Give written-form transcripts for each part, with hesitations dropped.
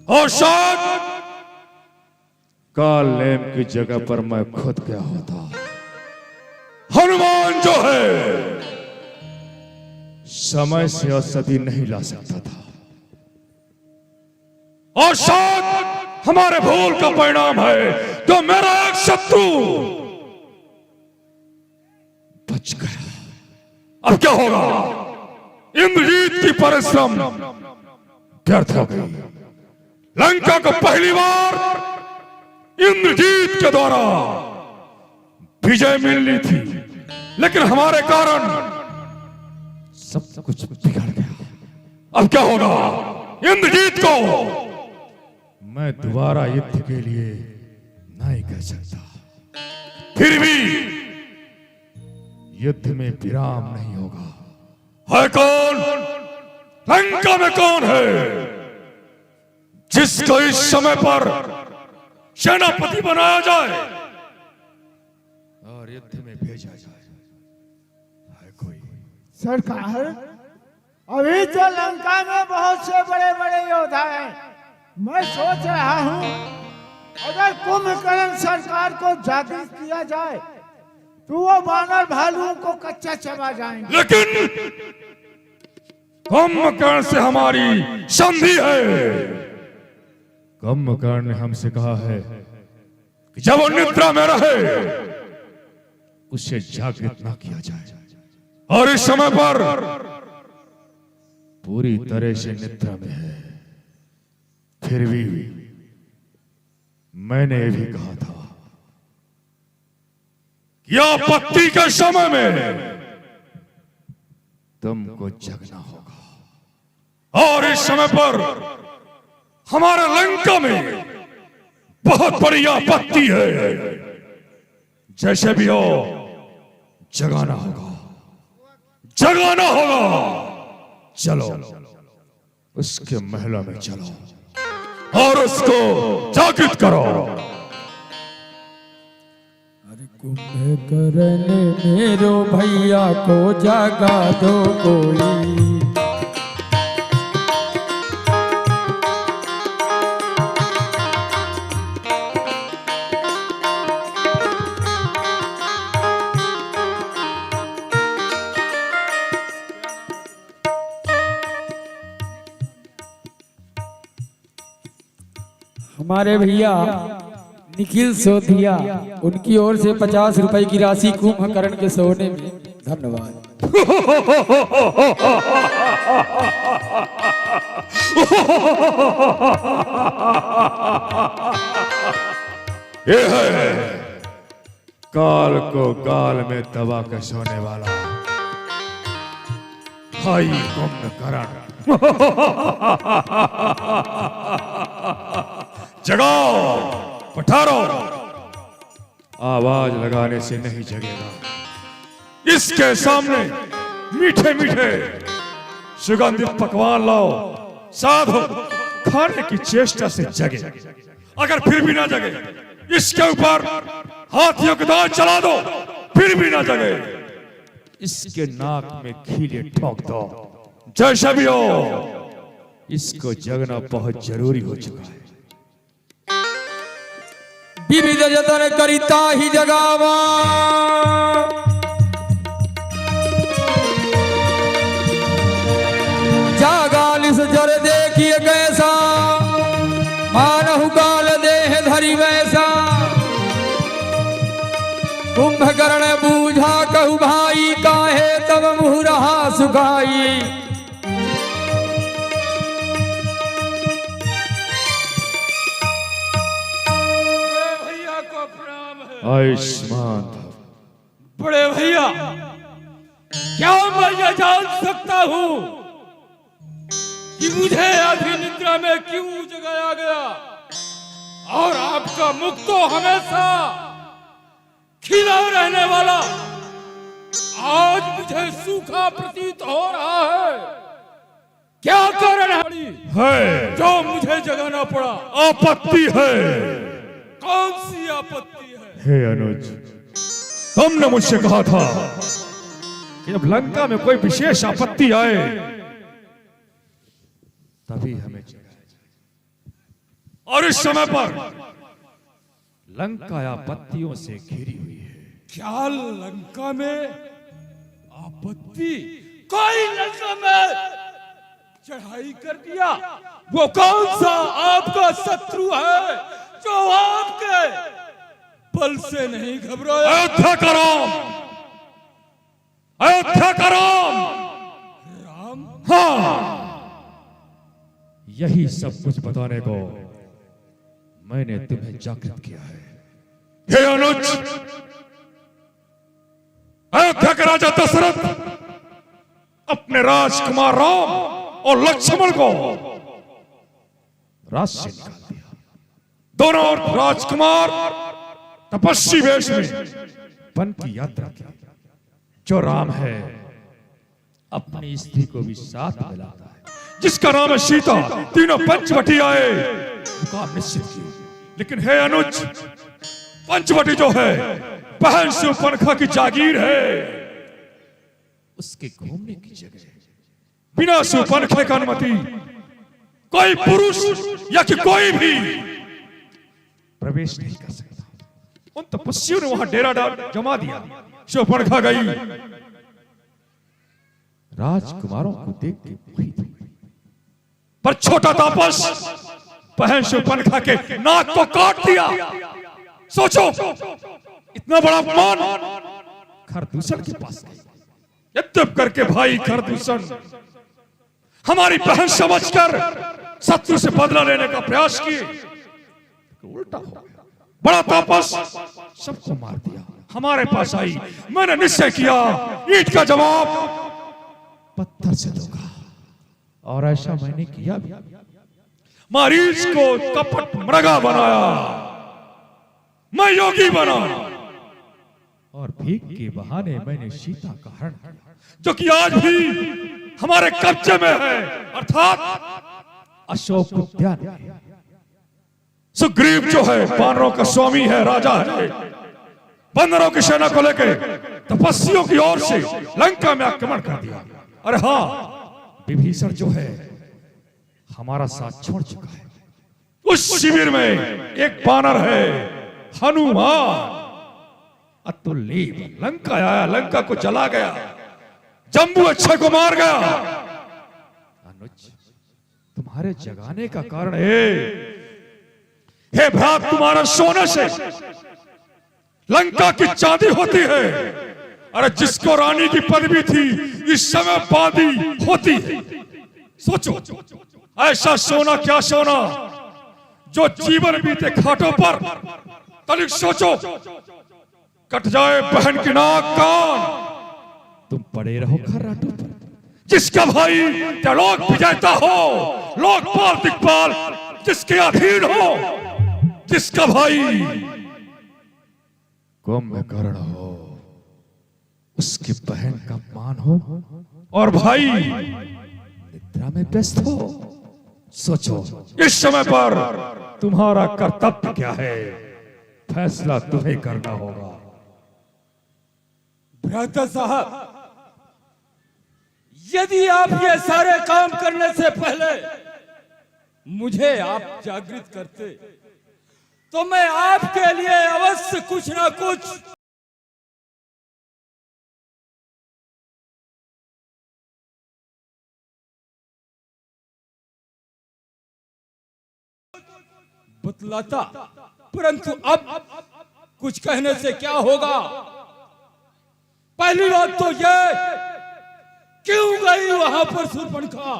और शायद काल नेम की जगह पर मैं खुद गया होता। हनुमान जो है समय से औषधि नहीं ला सकता था, और शायद हमारे भूल का परिणाम है तो मेरा एक शत्रु बच गया। अब क्या होगा? इंद्रजीत की परिश्रम व्यर्थ हो गई। लंका को पहली बार इंद्रजीत के द्वारा विजय मिलनी थी, लेकिन हमारे कारण सब कुछ बिगड़ गया। अब क्या होगा? इंद्रजीत को मैं दोबारा युद्ध के लिए नहीं कह सकता, फिर भी युद्ध में विराम नहीं होगा। है कौन? लंका में कौन है जिसको इस समय पर सेनापति बनाया जाए और युद्ध में भेजा जाए? है कोई? सरकार, अभी तो लंका में बहुत से बड़े बड़े योद्धा हैं। मैं सोच रहा हूँ अगर कुंभकर्ण सरकार को जागृत किया जाए तो वो वानर भालुओं को कच्चा चबा जाएंगे। लेकिन कुंभकर्ण से हमारी संधि है। कुंभकर्ण ने हमसे कहा है कि जब वो निद्रा में रहे उसे जागृत ना किया जाए, और इस समय पर पूरी तरह से निद्रा में है। फिर भी मैंने ये भी कहा था कि आपत्ति के समय में तुमको जगना होगा, और इस समय पर हमारे लंका में बहुत बड़ी आपत्ति है। जैसे भी हो जगाना होगा, जगाना होगा। चलो उसके महलों में चलो और उसको जागृत करो। अरे कुंभकर्ण मेरो भैया को जागा दो कोई। हमारे भैया निखिल सोधिया, उनकी ओर से 50 रुपए की राशि कुंभकर्ण के सोने में। धन्यवाद। ये है काल को गाल में दबा के सोने वाला भाई कुंभकर्ण। जगाओ, पठारो। आवाज लगाने से नहीं जगेगा। इसके सामने मीठे मीठे सुगंधित पकवान लाओ, साधो खाने की चेष्टा से जगे। अगर फिर भी ना जगे, इसके ऊपर हाथियों के दांत चला दो, फिर भी ना जगे, इसके नाक में खीले ठोक दो। जैसा भी हो, इसको जगना बहुत जरूरी हो चुका है। विविध जतन करिता ही जगावा, जागालिस जर देखिए कैसा, मानहु काल देह धरि वैसा। कुंभकर्ण बूझा कहु भाई, काहे तब मुँह रहा सुखाई। आयुष्मान। बड़े भैया, क्या मैं ये जान सकता हूँ कि मुझे आधी निद्रा में क्यों जगाया गया? और आपका मुख तो हमेशा खिला रहने वाला आज मुझे सूखा प्रतीत हो रहा है। क्या कारण है जो मुझे जगाना पड़ा? आपत्ति है। कौन सी आपत्ति है? हे अनुज, तुमने मुझसे कहा था कि जब लंका में कोई विशेष आपत्ति आए तभी हमें जगाया जाए। और इस समय पर लंका आपत्तियों से घिरी हुई है। क्या लंका में आपत्ति? कोई लंका में चढ़ाई कर दिया? वो कौन सा आपका शत्रु है जो आपके बल से नहीं घबराया? अयोध्या का राम, अयोध्या का राम। राम? हाँ, यही सब कुछ बताने को मैंने तुम्हें जागृत किया है। हे अनुज, अयोध्या के राजा दशरथ अपने राजकुमार राम और लक्ष्मण को राज से निकाल दिया। दोनों राजकुमार तपस्वी वेश में वन की यात्रा की। जो राम है अपनी स्त्री को भी साथ मिलाता है, जिसका नाम है सीता। तीनों पंचवटी आए, मुकाम निश्चित किए। लेकिन हे अनुज, पंचवटी जो है बहन शूर्पणखा की जागीर है, उसके घूमने की जगह। बिना शूर्पणखा की अनुमति कोई पुरुष या कि कोई भी प्रवेश नहीं कर सकता। उन तपस्वियों ने वहां डेरा जमा दिया। शूर्पणखा गई, राजकुमारों को देख के मोहित हुई। पर छोटा तापस बहन शूर्पणखा के नाक को काट दिया। सोचो, इतना बड़ा अपमान खरदूषण के पास गई। यद्यप करके भाई खरदूषण हमारी बहन समझकर शत्रु से बदला लेने का प्रयास किए, उल्टा हो गया। बड़ा तापस सबको मार दिया। हमारे पास आई, मैंने निश्चय किया ईंट का जवाब पत्थर से दूंगा, और ऐसा मैंने किया भी। मारीच को कपट मृगा बनाया, मैं योगी बना, और भीख के बहाने मैंने सीता का हरण किया, जो कि आज भी हमारे कब्जे में है, अर्थात अशोक उद्यान। सुग्रीव जो है वानरों का स्वामी है, राजा है। बंदरों की सेना को लेकर तपस्वियों की ओर से लंका में आक्रमण कर दिया। अरे हाँ, विभीषण जो है हमारा साथ छोड़ चुका है। उस शिविर में एक बानर है, हनुमान। अतुल्य लंका आया, लंका को जला गया, जम्बू अच्छे को मार गया। अनुज, तुम्हारे जगाने का कारण हे भ्रात, तुम्हारा सोने से लंका की चांदी होती है। अरे जिसको रानी की पदवी थी, इस समय बादी होती है। सोचो, ऐसा सोना, क्या सोना जो जीवन बीते घाटों पर तनिक सोचो कट जाए बहन की नाक कान, तुम पड़े रहो खर्राटों पर। जिसका भाई त्रिलोक विजेता हो, लोकपाल दिक्पाल जिसके अधीन हो, जिसका भाई कुंभकर्ण हो, उसकी बहन का अपमान हो, और भाई निद्रा में व्यस्त हो। सोचो, इस समय पर तुम्हारा कर्तव्य क्या है? फैसला तुम्हें करना होगा। भ्राता साहब, यदि आप ये सारे काम करने से पहले मुझे आप जागृत करते, तो मैं आपके लिए अवश्य कुछ ना कुछ बतलाता। परंतु अब कुछ कहने से क्या होगा? पहली बात तो ये, क्यों गई वहां पर शूर्पणखा?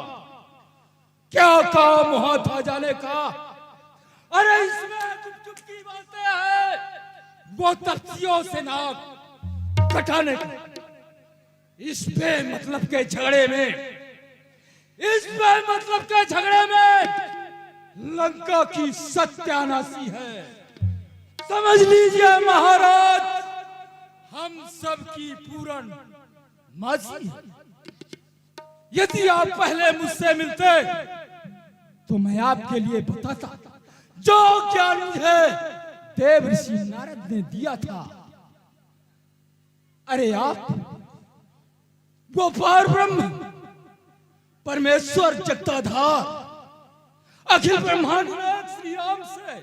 क्या काम वहां था जाने का? अरे इसमें चुप की बातें हैं, वो तपस्वियों से नाक कटाने का। इस पे मतलब के झगड़े में, इस पे मतलब के झगड़े में लंका की सत्यानाशी है। समझ लीजिए महाराज, हम सब की पूर्ण माजी है। यदि आप पहले मुझसे मिलते तो मैं आपके लिए बताता जो ज्ञान मुझे देव ऋषि नारद ने दिया था। अरे आप वो पार ब्रह्म परमेश्वर जगताधार अखिल ब्रह्मांड नाथ श्री नाम से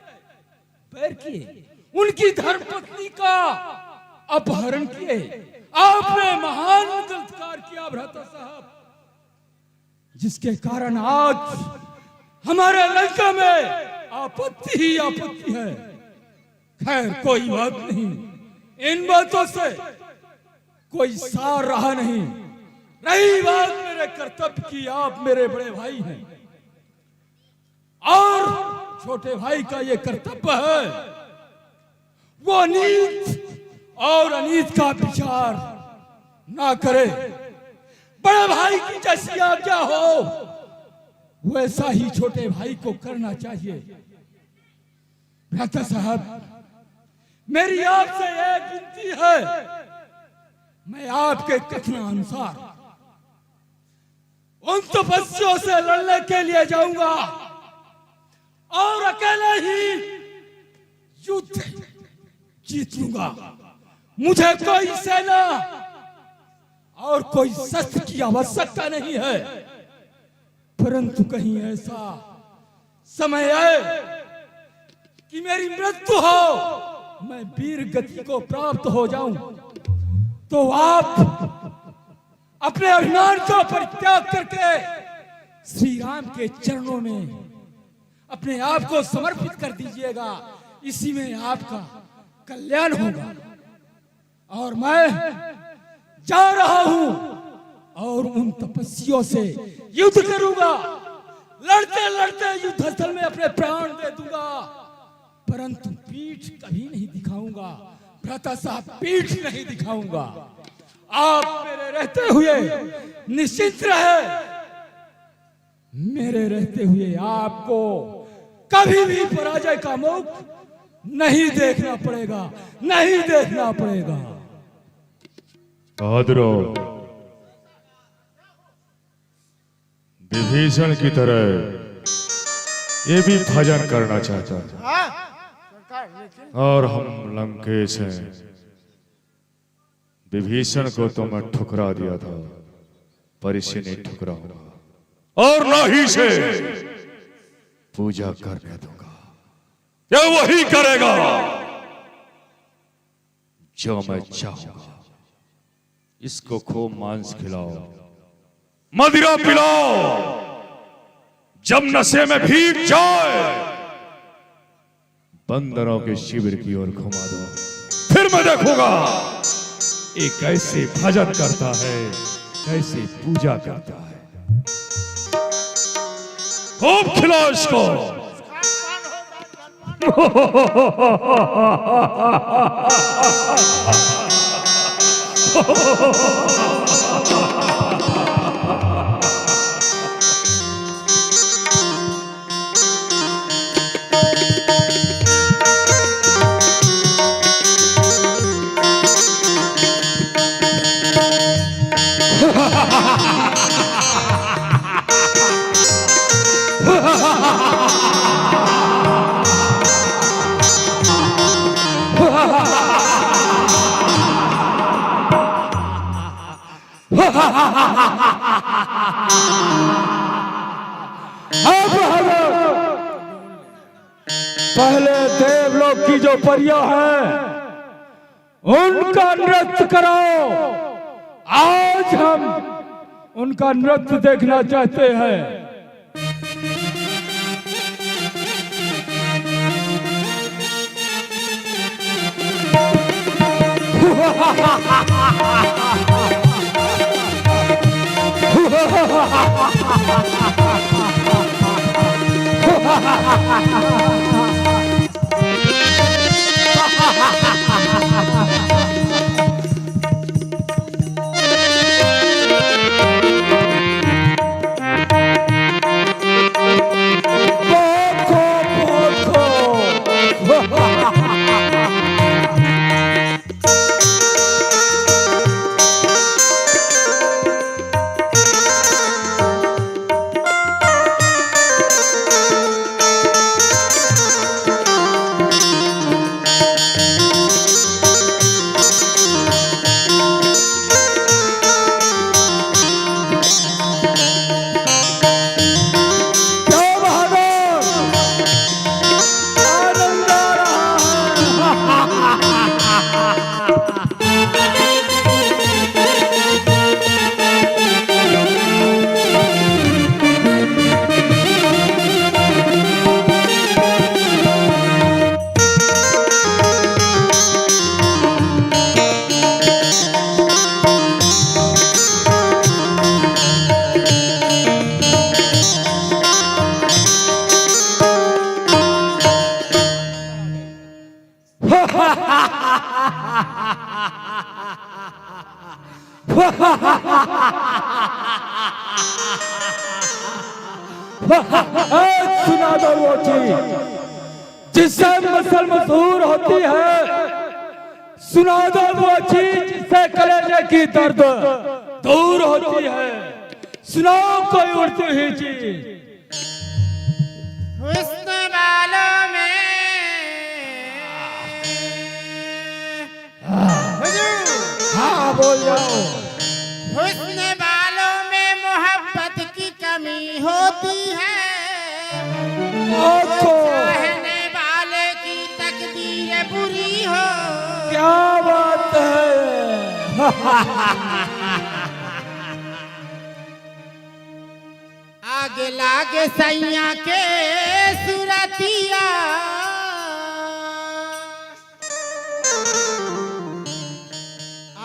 बैर किए, उनकी धर्मपत्नी का अपहरण किए। आपने महान गलतकार किया भ्राता साहब, जिसके कारण आज हमारे लंका में आपत्ति ही आपत्ति है। खैर कोई बात नहीं, इन बातों से कोई सार रहा नहीं। रही बात मेरे कर्तव्य की, आप मेरे बड़े भाई हैं और छोटे भाई का ये कर्तव्य है वो नीत और अनीत का विचार ना करे। बड़े भाई की जैसी आज्ञा हो वैसा ही छोटे भाई को करना चाहिए। भ्राता साहब, मेरी आपसे एक विनती है, मैं आपके कथनानुसार उन तपस्वियों से लड़ने के लिए जाऊंगा और अकेले ही युद्ध जीत लूंगा। मुझे कोई सेना और कोई शस्त्र की आवश्यकता नहीं है, परंतु कहीं ऐसा समय आए कि मेरी मृत्यु हो, मैं वीर गति को प्राप्त हो जाऊं, तो आप अपने अभिमान को परित्याग करके श्री राम के चरणों में अपने आप को समर्पित कर दीजिएगा। इसी में आपका कल्याण होगा। और मैं जा रहा हूं और उन तपस्वियों से युद्ध करूंगा। लड़ते लड़ते युद्ध स्थल में अपने प्राण दे दूंगा, परंतु पीठ कभी नहीं दिखाऊंगा। भ्राता साहब, पीठ नहीं दिखाऊंगा। आप मेरे रहते हुए निश्चिंत रहे। मेरे रहते हुए आपको कभी भी पराजय का मुख नहीं देखना पड़ेगा, नहीं देखना पड़ेगा। बहादुरों, विभीषण की तरह ये भी भजन करना चाहता है, हाँ सरकार, लेकिन और हम लंकेश हैं। विभीषण को तो मैं ठुकरा दिया था, पर इसे नहीं ठुकराऊंगा और ना ही से पूजा करने दूंगा। ये वही करेगा जो मैं चाहूंगा। इसको खूब मांस खिलाओ, मदिरा पिलाओ, जब नशे में भीग जाए बंदरों के शिविर की ओर घुमा दो, फिर मैं देखूंगा ये कैसे भजन करता है, कैसे पूजा करता है। खूब खिलाओ इसको। पहले देवलोक की जो परियां हैं उनका नृत्य कराओ। आज हम उनका नृत्य देखना चाहते हैं। जिससे मसल मशहूर होती है, सुना दो वो चीज जिससे कलेजे की दर्द दूर होती है। सुनाओ कोई उड़ती हुई चीज। हुस्न वालों में हाँ बोल जाओ। हुस्न वालों में मोहब्बत की कमी होती है। चाहने वाले की तकदीर बुरी हो। क्या बात है। आगे लागे सैया के सुरतिया,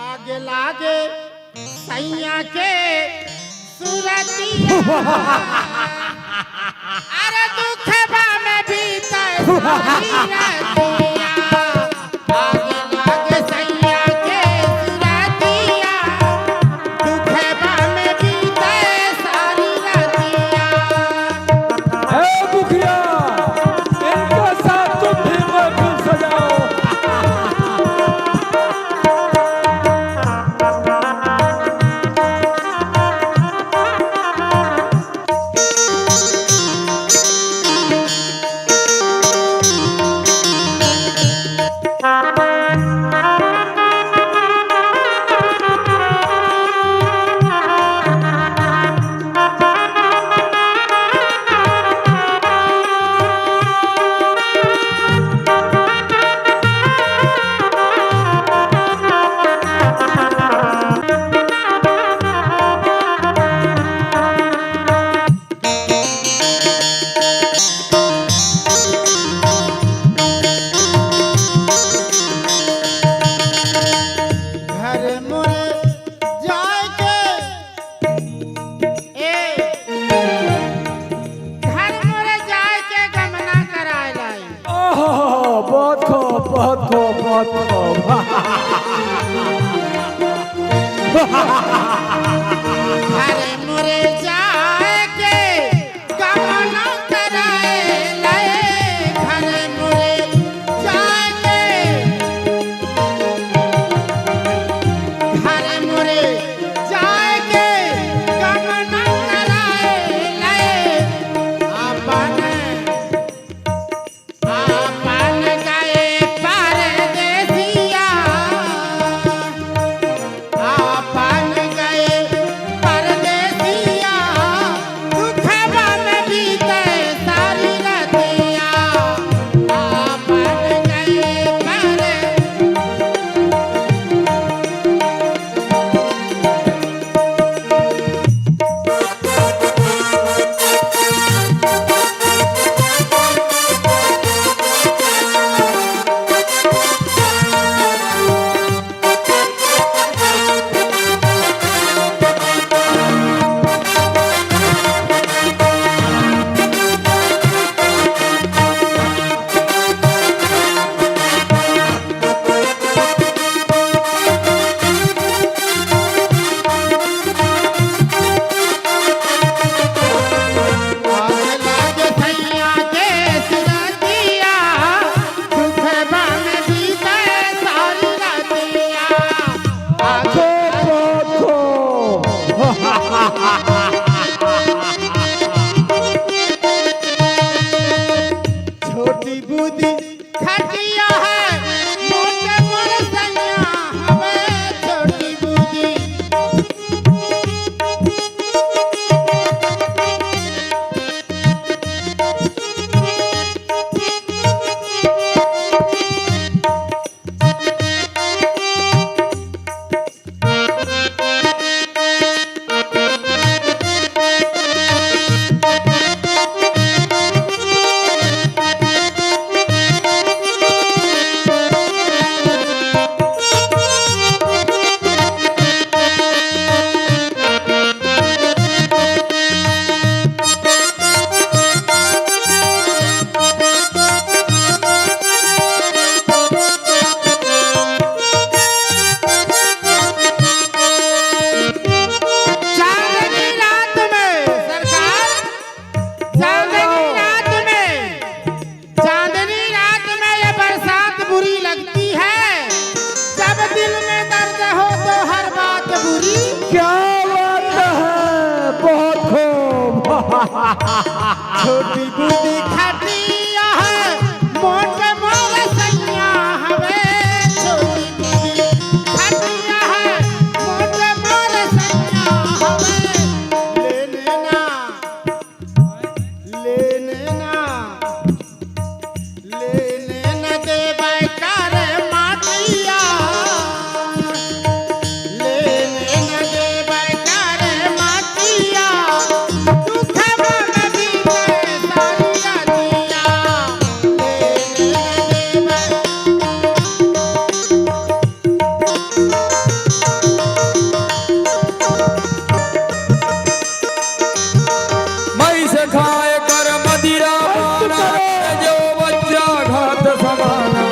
आगे लागे सैया के सुरतिया। अरे दुख में भी तैसारी रतिया। आगे लागे सैया के सुरतिया, दुख में भी तैसारी रतिया। ए मुखिया, इनके साथ तुम भी महफिल सजाओ। अरे मुरे जाए के गमना कराए लाए। घरे मुरे जाए के, घरे मुरे जाए के गमना कराए लाए। अपन अपन गए परदेसिया, अपन गए परदेसिया। दुखवा में बीते सारी रतिया। अपन गए छोटी बूदी खटिया है, मोटे मोटे सैया हमें छोटी बूदी। छोटी बूटी खटिया है मोटे मोरे सैया हवे छोटी बूटी खटिया है मोटे मोरे सैया हवे लेने ना देबै करे माटिया लेने ना देबै करे माटिया दुखवा में बीते सारिया दिया लेने ना मई से खाए कर मदिरा पाना, जो बच्चा घात समाना।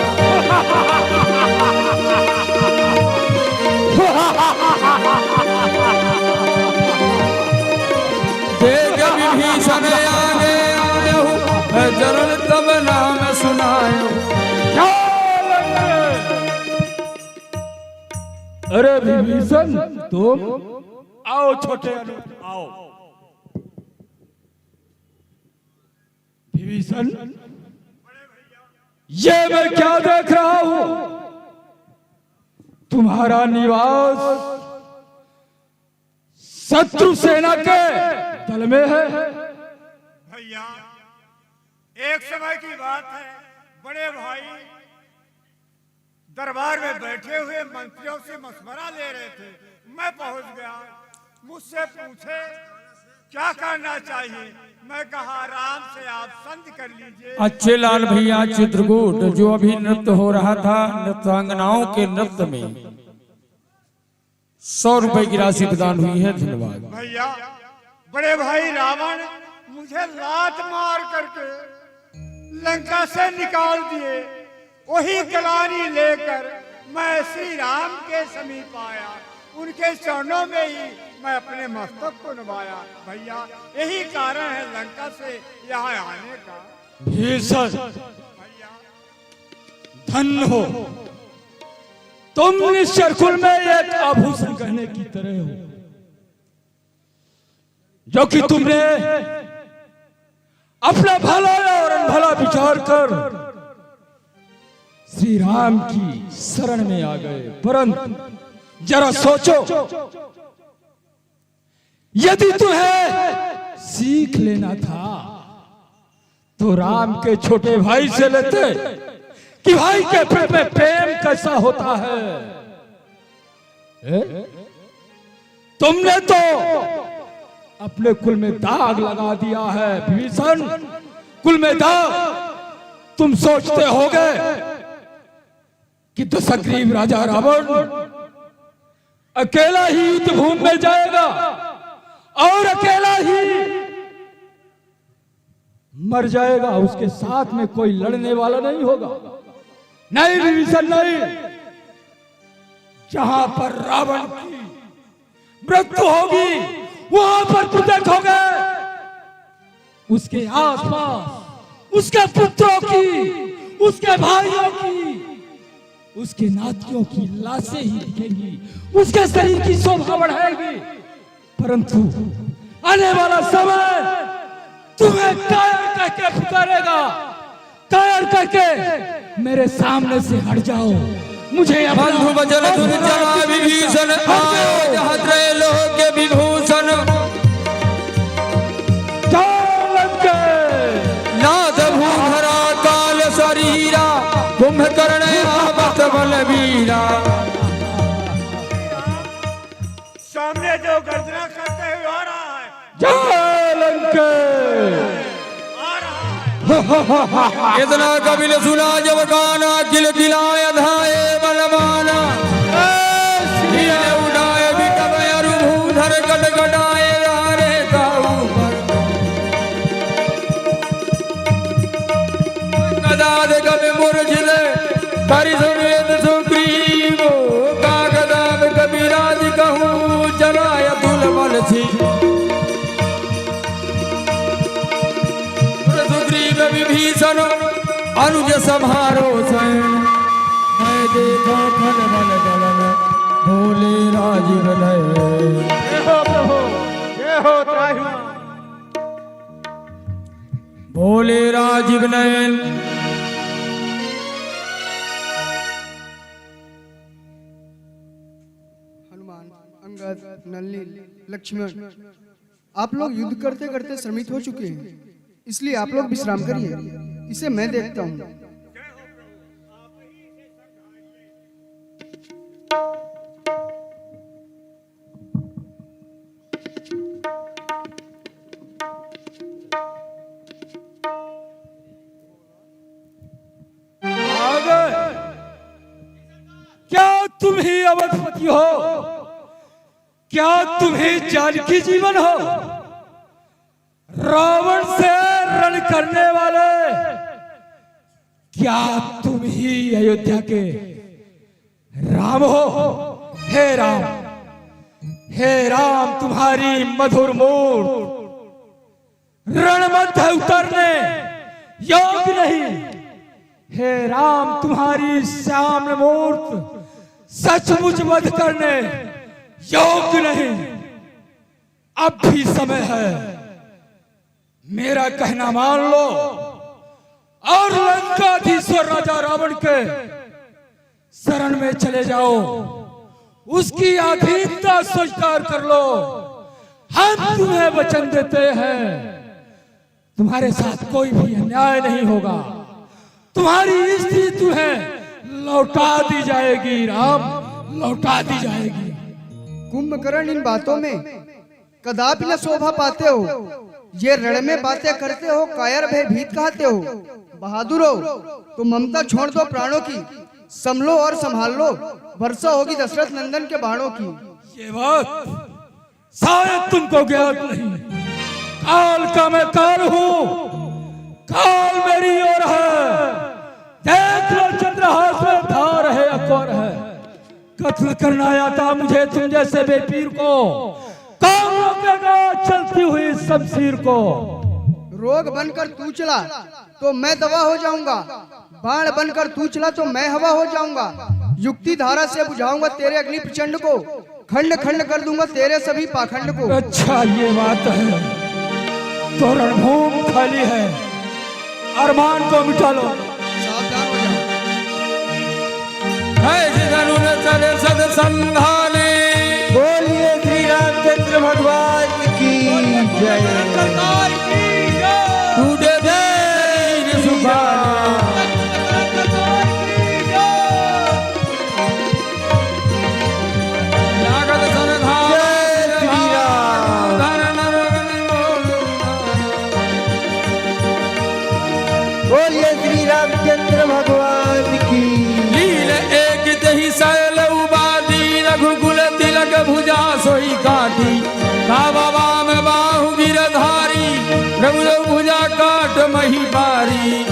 देख विभीषण आगे आयो, मैं चरण तब नाम सुनायो। अरे विभीषण तुम आओ छोटे अनुज आओ। विभीषण, ये मैं क्या देख रहा हूं? तुम्हारा निवास शत्रु सेना के दल में है। भैया एक समय की बात है, बड़े भाई दरबार में बैठे हुए मंत्रियों से मशवरा ले रहे थे। मैं पहुंच गया, मुझसे पूछे क्या करना चाहिए। मैं कहा आराम से आप संधि कर लीजिए। अच्छे लाल भैया चित्रकूट जो अभी नृत्य हो रहा था, नृत्यांगनाओं के नृत्य में 100 रुपए की राशि प्रदान हुई है। धन्यवाद भैया बड़े भाई रावण मुझे लात मार करके लंका से निकाल दिए। वही कलानी लेकर मैं श्री राम के समीप आया, उनके चरणों में ही मैं अपने मस्तक को नवाया। भैया यही कारण है लंका से यहाँ आने का। भीषण, भैया धन्य हो तुम। निश्चरकुल में एक आभूषण कहने की तरह हो, जो कि तुमने अपना भला और अनभला विचार कर श्री राम की शरण में आ गए। परंतु जरा सोचो, यदि तुम्हें सीख लेना था तो राम के छोटे भाई से लेते कि भाई के पेट में प्रेम कैसा होता है। तुमने तो अपने कुल में दाग लगा दिया है विभीषण, कुल में दाग। तुम सोचते होगे कि दशग्रीव राजा रावण अकेला ही युद्ध भूमि में जाएगा और अकेला ही मर जाएगा, उसके साथ में कोई लड़ने वाला नहीं होगा। नहीं विभीषण नहीं, जहां पर रावण की मृत्यु होगी वहां पर तुम देखोगे उसके आसपास उसके पुत्रों की, उसके भाइयों की, उसके नातियों की लाशें ही दिखेंगी, उसके शरीर की शोभा बढ़ाएगी। परंतु आने वाला समय तुम्हें कायर करके पुकारेगा, कायर करके मेरे सामने से हट जाओ। मुझे बंधु बचन धुन चला विभीषण आयो, जहाँ त्रैलोक के विभूषण। नाथ भूधरा काल शरीरा, कुंभकर्ण आवत बलवीरा। सामने जो गर्जना करते हुए आ रहा है, जय लंके। आ रहा है। इतना कबिल सुना जब गाना, किल किलाए धाये बलवाना। उड़ाए विकट अरु भूधर कट कटाए रे का ऊपर। कदाद कवि मुरझिले करि सुमेध सुग्रीवो, कागदाम कविराज कहूँ जराय तुल बल छी। सुग्रीव विभीषण अनुज सम्हारो सैन, मैं देखो खल बल गलन भोले राजीव लय। जय हो प्रभु, जय हो त्राहिमाम। बोले राजीव नयन। हनुमान, अंगद, नलिनी, लक्ष्मण, आप लोग युद्ध करते करते श्रमित हो चुके हैं, इसलिए आप लोग विश्राम करिए, इसे मैं देखता हूँ। क्या तुम ही अवधपति हो? क्या तुम ही जानकी जीवन हो? रावण से रण करने वाले? क्या तुम ही अयोध्या के राम हो? हे राम, हे राम, तुम्हारी मधुर मूर्त रण मध्य उतरने योग्य नहीं। हे राम, तुम्हारी श्याम मूर्त सचमुच वध करने योग्य नहीं। अब भी समय है, मेरा कहना मान लो और लंकाधीश्वर राजा रावण के शरण में चले जाओ, उसकी अधीनता स्वीकार कर लो। हम तुम्हें वचन देते हैं, तुम्हारे साथ कोई भी अन्याय नहीं होगा। तुम्हारी स्त्री तुम्हें लौटा दी जाएगी राम, लौटा दी जाएगी। कुंभकर्ण, इन बातों में कदापि न शोभा पाते हो। ये रण में बातें करते हो, कायर भयभीत कहते हो। बहादुर हो तो ममता छोड़ दो प्राणों की, संभलो और संभाल लो, वर्षा होगी दशरथ नंदन के बाणों की। ये बात शायद तुमको ज्ञात नहीं। काल का मैं काल हूँ, काल मेरी ओर है। देख लो चंद्रहास में धार है अकौर है। कत्ल करना आता मुझे तुम जैसे बेपीर को, कौन रोकेगा चलती हुई शमशीर को? रोग बनकर तू चला तो मैं दवा हो जाऊंगा, बाण बनकर तू चला तो मैं हवा हो जाऊंगा। युक्ति धारा से बुझाऊंगा तेरे अग्नि प्रचंड को, खंड खंड कर दूंगा तेरे सभी पाखंड को। अच्छा ये बात है, तो रणभूमि खाली है, अरमान को मिटा लो। सावधान हो जाओ। चले सद संधाले। बोलिए श्री रामचंद्र भगवान की जय। टूटे धीर सुभान। लागत संधान। जय श्री राम। बोलिए श्री रामचंद्र भगवान की। लील एक दही सैल उबादी, रघुकुल तिलक भुजा सोई काटी। काबा वाम बाहु गिरधारी, प्रभु भुजा काट मही बारी।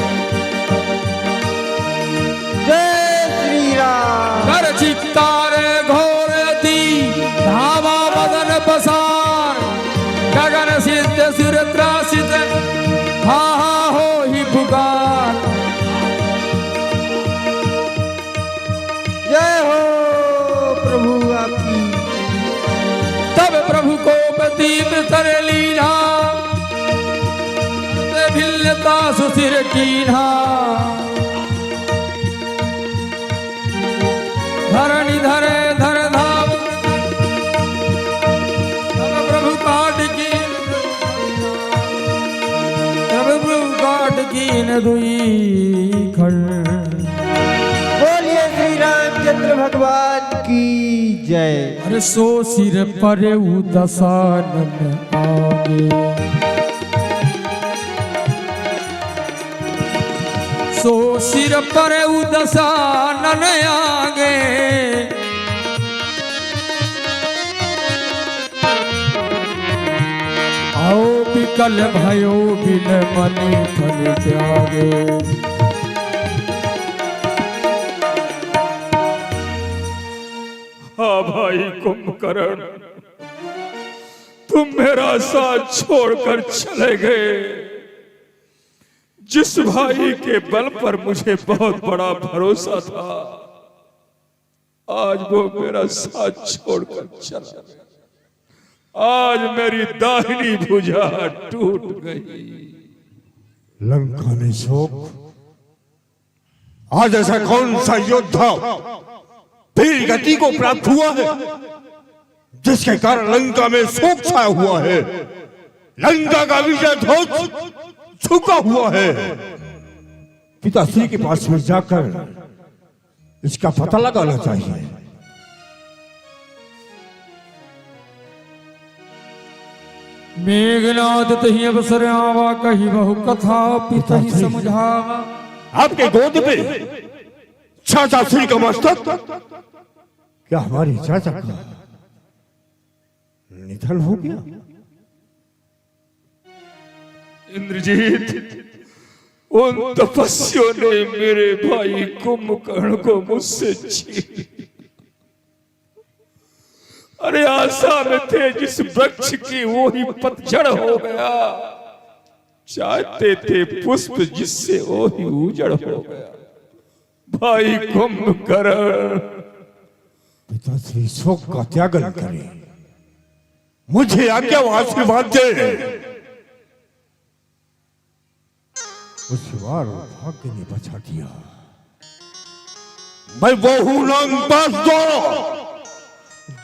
जय श्री राम। कर चित्तार घोर दी, धावा बदन पसार। गगन सिद्ध सिर त्रासित, हा हा हो ही पुकार। जय हो प्रभु आपकी। तब प्रभु को प्रतीप कर लीना, भिल्लता सुसिर कीन्हा। धरणी धरे धर धाम, तब प्रभु काट कीन, तब प्रभु काट कीन दुई खंड। बोलिए श्री रामचंद्र भगवान की जय। अरे सो सिर पर दशानन आगे, सो सिर पर दशानन आगे। आओ विकल भयो बिन मन फल त्यागे। हाँ भाई कुंभकर्ण, तुम मेरा साथ छोड़कर चले गए। जिस भाई के बल पर मुझे बहुत बड़ा भरोसा था, आज वो मेरा साथ छोड़कर चला गया। आज मेरी दाहिनी भुजा टूट गई। लंका में शोक। आज ऐसा कौन सा योद्धा वीर गति को प्राप्त हुआ है जिसके कारण लंका में शोक छाया हुआ है? लंका का विजय ध्वज झुका हुआ है। पिताश्री के पास में जाकर इसका पता लगाना चाहिए। मेघनाद तही अवसर आवा कही बहु कथा पिता समझावा। आपके गोद पे चाचा श्री का मस्तक, क्या हमारी चाचा का निधन हो गया? इंद्रजीत, उन तपस्वियों ने मेरे भाई कुंभकर्ण को मुझसे छीन। अरे आशा में थे जिस वृक्ष की वो ही पतझड़ हो गया, चाहते थे पुष्प जिससे वो ही उजड़ हो गया। भाई कुंभकर्ण, पिताश्री शोक का त्यागन करें, मुझे आज्ञा आशीर्वाद दे। उस बार भाग्य ने बचा दिया। मैं बहु नाम पास दो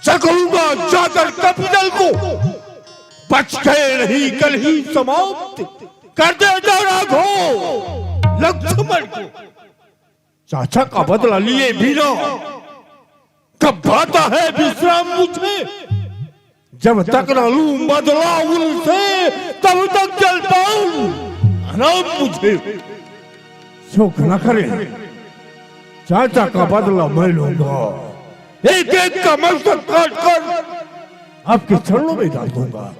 जगूंगा जाकर कपिल को, बच गए नहीं कल ही समाप्त कर दे राघो लक्ष्मण को। चाचा का बदला लिए बिना कब आता है विश्राम मुझे? जब तक न लूं बदला उनसे तब तक चल पाऊं आराम मुझे। शोक न करें, चाचा का बदला मैं लूंगा। एक एक का मस्तक काट कर आपके चरणों में डाल दूंगा।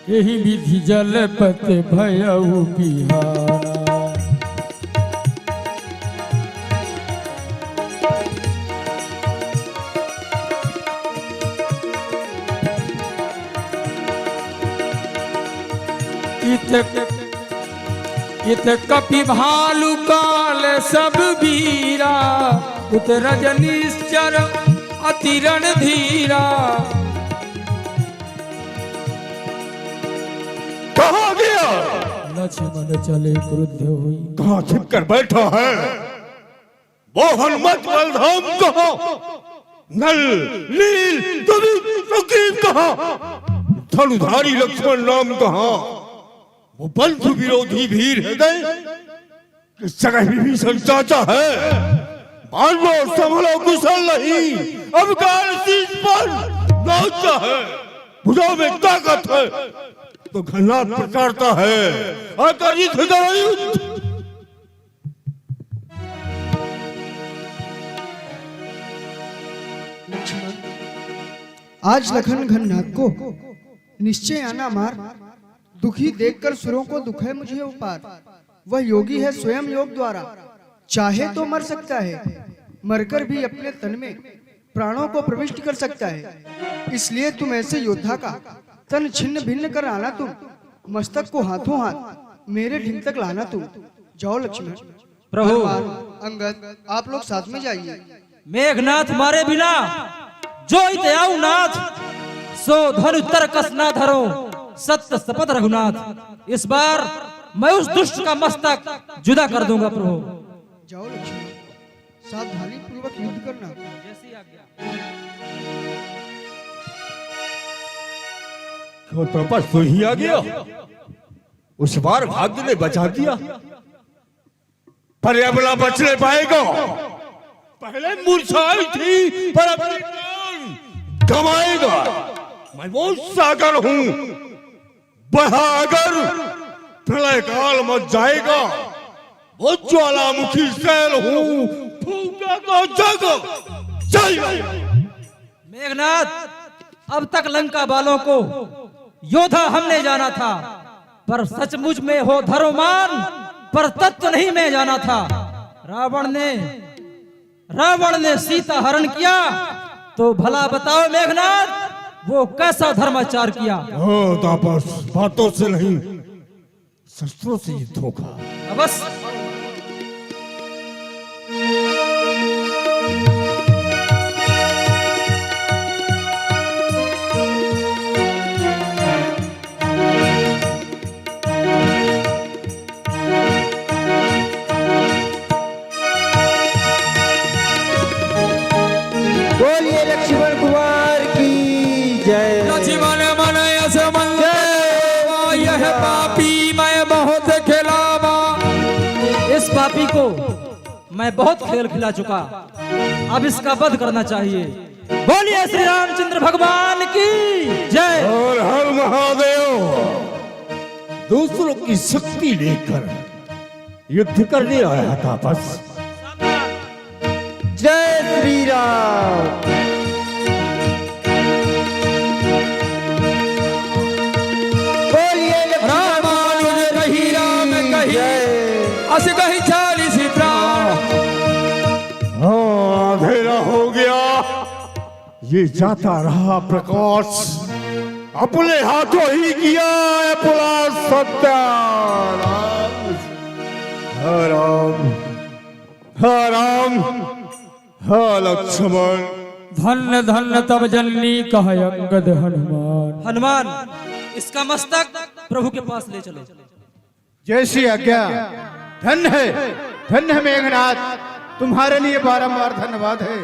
यही विधि जल पत भयउ बिहारा। इत कपि भालु काल सब वीरा, उत रजनीश्चर अति रणधीरा। कहाँ गया? लक्ष्मण चले क्रुद्ध हुई। कहाँ छिप कर बैठा है वो हनुमत बलधाम? कहाँ नल नील सुग्रीव? कहाँ धनुधारी लक्ष्मण नाम? कहाँ वो बंधु विरोधी वीर हृदय किस जगह विभीषण चाचा है? मानो संभलो कुशल नहीं, अब काल शीश पर नाचता है। भुजाओं में ताकत है तो घना प्रकारता है, आकर युद्ध करो युद्ध। आज लखन घननाथ को निश्चय आना मार। दुखी देखकर सुरों को दुख है मुझे उपार। वह योगी है स्वयं योग द्वारा, चाहे तो मर सकता है, मरकर भी अपने तन में प्राणों को प्रविष्ट कर सकता है। इसलिए तुम ऐसे योद्धा का तन छिन्न भिन्न कर आना तुम, मस्तक को हाथों हाथ मेरे ढिंग तक लाना तुम। जाओ लक्ष्मण। प्रभु अंगद, आप लोग साथ में जाइए। मेघनाथ मारे बिना जो इत आऊ नाथ, सो धनु तरकस ना धरो सत्य शपथ रघुनाथ। इस बार मैं उस दुष्ट का मस्तक जुदा कर दूंगा प्रभु। जाओ लक्ष्मण, सावधानी पूर्वक युद्ध करना। जैसी आज्ञा। तो बस तो ही आ गया। उस बार भाग्य ने बचा दिया, पर अब ना बचने पाएगा। पहले मूर्छाई थी पर अपनी जान गंवाएगा। मैं वो सागर हूं, बहा अगर प्रलय काल मच जाएगा। वो ज्वालामुखी शैल हूं, फूकेगा जग जाएगा। मेघनाथ, अब तक लंका वालों को योद्धा हमने जाना था, पर सचमुच में हो धर्ममान, पर तत्व नहीं मैं जाना था। रावण ने सीता हरण किया, तो भला बताओ मेघनाथ वो कैसा धर्माचार किया? तापस, बातों से नहीं शस्त्रों से युद्ध होगा। अवश्य। लक्ष्मण मन यस मंगे यह पापी मैं बहुत खिलावा। इस पापी को मैं बहुत खेल खिला चुका, अब इसका वध करना चाहिए। बोलिए श्री रामचंद्र भगवान की जय। और हर महादेव दूसरों की शक्ति लेकर युद्ध करने आया था बस। जय श्री राम। बोलिए रामानुज कही राम कही अस कही 40 प्राण। हाँ, अंधेरा हो गया, ये जाता रहा प्रकाश, अपने हाथों ही किया है पुरा सत्यानाश। हर राम, हर राम, हर लक्ष्मण। धन्य धन्य तब जननी कह अंगद हनुमान। हनुमान, इसका मस्तक प्रभु के पास ले चलो। जैसी आज्ञा। धन्य है मेघनाथ, तुम्हारे लिए बारंबार धन्यवाद है।